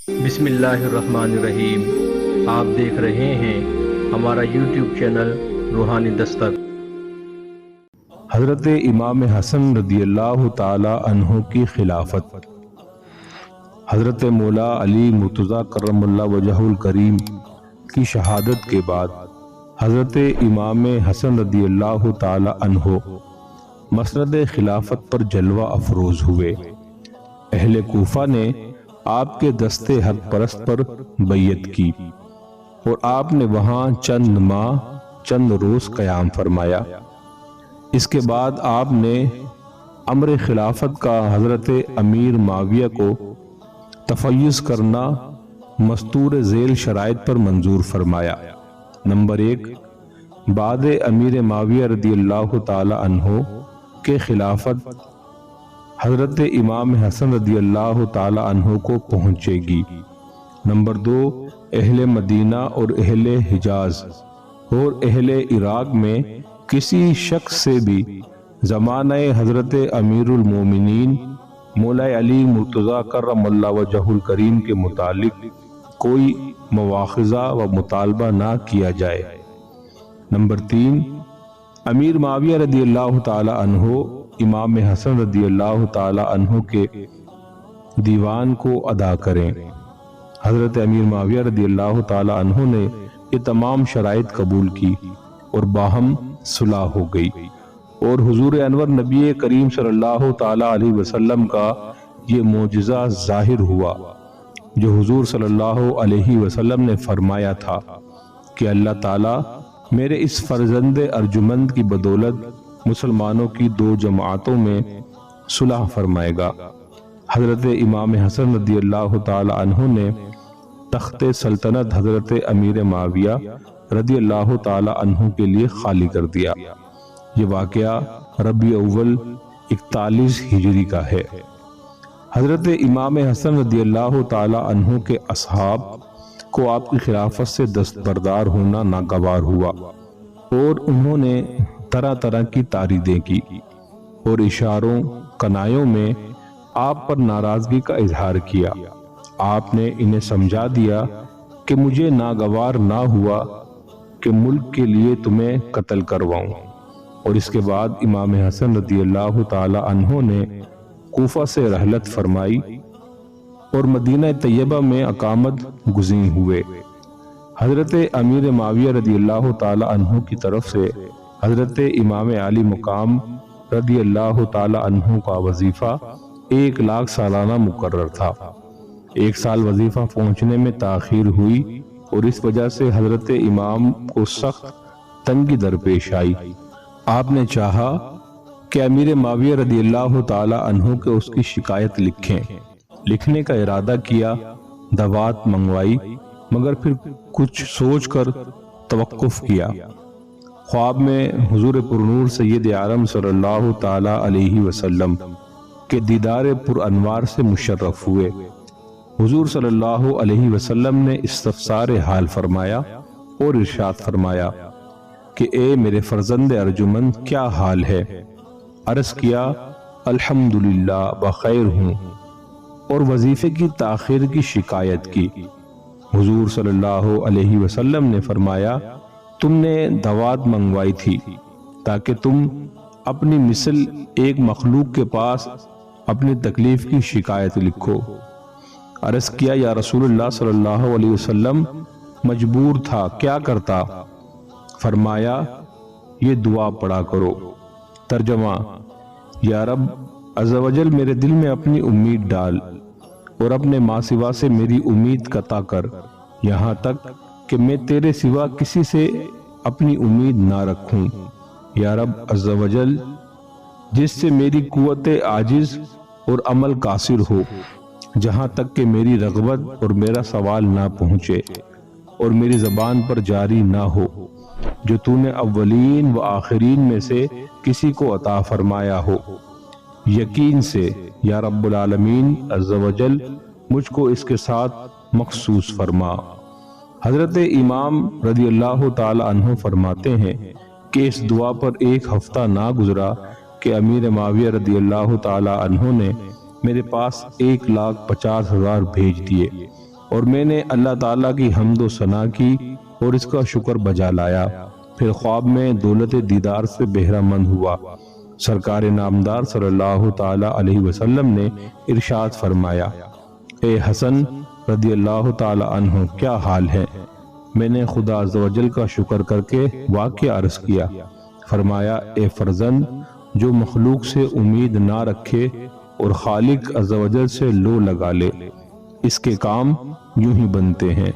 بسم اللہ الرحمن الرحیم۔ آپ دیکھ رہے ہیں ہمارا یوٹیوب چینل روحانی دستک۔ حضرت امام حسن رضی اللہ تعالی عنہ کی خلافت۔ حضرت مولا علی مرتضیٰ کرم اللہ وجہہ الکریم کی شہادت کے بعد حضرت امام حسن رضی اللہ تعالی عنہ مسند خلافت پر جلوہ افروز ہوئے۔ اہل کوفہ نے آپ کے دستے حق پرست پر بیعت کی اور آپ نے وہاں چند ماہ چند روز قیام فرمایا۔ اس کے بعد آپ نے امر خلافت کا حضرت امیر معاویہ کو تفویض کرنا مستور ذیل شرائط پر منظور فرمایا۔ نمبر 1، بعد امیر معاویہ رضی اللہ تعالی عنہ کے خلافت حضرت امام حسن رضی اللہ تعالی عنہ کو پہنچے گی۔ نمبر 2، اہل مدینہ اور اہل حجاز اور اہل عراق میں کسی شخص سے بھی زمانہ حضرت امیر المومنین مولا علی مرتضیٰ کرم اللہ وجہہ الکریم کے متعلق کوئی مواخذہ و مطالبہ نہ کیا جائے۔ نمبر 3، امیر معاویہ رضی اللہ تعالی عنہ امام حسن رضی اللہ تعالی عنہ کے دیوان کو ادا کریں۔ حضرت امیر معاویہ رضی اللہ تعالی عنہ نے یہ تمام شرائط قبول کی اور باہم صلح ہو گئی، اور حضور انور نبی کریم صلی اللہ تعالی علیہ وسلم کا یہ معجزہ ظاہر ہوا جو حضور صلی اللہ علیہ وسلم نے فرمایا تھا کہ اللہ تعالی میرے اس فرزند ارجمند کی بدولت مسلمانوں کی 2 جماعتوں میں صلح فرمائے گا۔ حضرت امام حسن رضی اللہ تعالی عنہ نے تخت سلطنت حضرت امیر معاویہ رضی اللہ تعالی عنہ کے لیے خالی کر دیا۔ یہ واقعہ ربیع اول 41 ہجری کا ہے۔ حضرت امام حسن رضی اللہ تعالی عنہ کے اصحاب کو آپ کی خلافت سے دستبردار ہونا ناگوار ہوا، اور انہوں نے طرح طرح کی تعریضیں کی اور اشاروں کنایوں میں آپ پر ناراضگی کا اظہار کیا۔ آپ نے انہیں سمجھا دیا کہ مجھے ناگوار نہ ہوا کہ ملک کے لیے تمہیں قتل کرواؤں، اور اس کے بعد امام حسن رضی اللہ تعالی عنہ نے کوفہ سے رحلت فرمائی اور مدینہ طیبہ میں اقامت گزین ہوئے۔ حضرت امیر معاویہ رضی اللہ تعالی عنہ کی طرف سے حضرت امام علی مقام رضی اللہ تعالی عنہ کا وظیفہ 1 لاکھ سالانہ مقرر تھا۔ 1 سال وظیفہ پہنچنے میں تاخیر ہوئی اور اس وجہ سے حضرت امام کو سخت تنگی درپیش آئی۔ آپ نے چاہا کہ امیر معاویہ رضی اللہ تعالی عنہ کے اس کی شکایت لکھیں۔ لکھنے کا ارادہ کیا، دوات منگوائی، مگر پھر کچھ سوچ کر توقف کیا۔ خواب میں حضور پرنور سید عالم صلی اللہ تعالی علیہ وسلم کے دیدار پر انوار سے مشرف ہوئے۔ حضور صلی اللہ علیہ وسلم نے استفسار حال فرمایا اور ارشاد فرمایا کہ اے میرے فرزند ارجمند، کیا حال ہے؟ عرض کیا الحمدللہ بخیر ہوں، اور وظیفے کی تاخیر کی شکایت کی۔ حضور صلی اللہ علیہ وسلم نے فرمایا تم نے دوات منگوائی تھی تاکہ تم اپنی مثل ایک مخلوق کے پاس اپنی تکلیف کی شکایت لکھو۔ عرض کیا یا رسول اللہ صلی اللہ علیہ وسلم، مجبور تھا، کیا کرتا؟ فرمایا یہ دعا پڑھا کرو۔ ترجمہ: یا رب عز و جل میرے دل میں اپنی امید ڈال اور اپنے ماں سوا سے میری امید قطع کر، یہاں تک کہ میں تیرے سوا کسی سے اپنی امید نہ رکھوں۔ یا رب عز و جل جس سے میری قوت عاجز اور عمل قاصر ہو، جہاں تک کہ میری رغبت اور میرا سوال نہ پہنچے اور میری زبان پر جاری نہ ہو، جو تو نے اولین و آخرین میں سے کسی کو عطا فرمایا ہو، یقین سے یا رب العالمین عز و جل مجھ کو اس کے ساتھ مخصوص فرما۔ حضرت امام رضی اللہ تعالی عنہ فرماتے ہیں کہ اس دعا پر 1 ہفتہ نہ گزرا کہ امیر معاویہ رضی اللہ تعالی عنہ نے میرے پاس 1,50,000 بھیج دیے اور میں نے اللہ تعالیٰ کی حمد و ثنا کی اور اس کا شکر بجا لایا۔ پھر خواب میں دولت دیدار سے بہرہ مند ہوا۔ سرکار نامدار صلی اللہ تعالیٰ علیہ وسلم نے ارشاد فرمایا، اے حسن رضی اللہ تعالیٰ عنہ کیا حال ہے؟ میں نے خدا عز و جل کا شکر کر کے واقعہ عرض کیا۔ فرمایا، اے فرزند، جو مخلوق سے امید نہ رکھے اور خالق عز و جل سے لو لگا لے، اس کے کام یوں ہی بنتے ہیں۔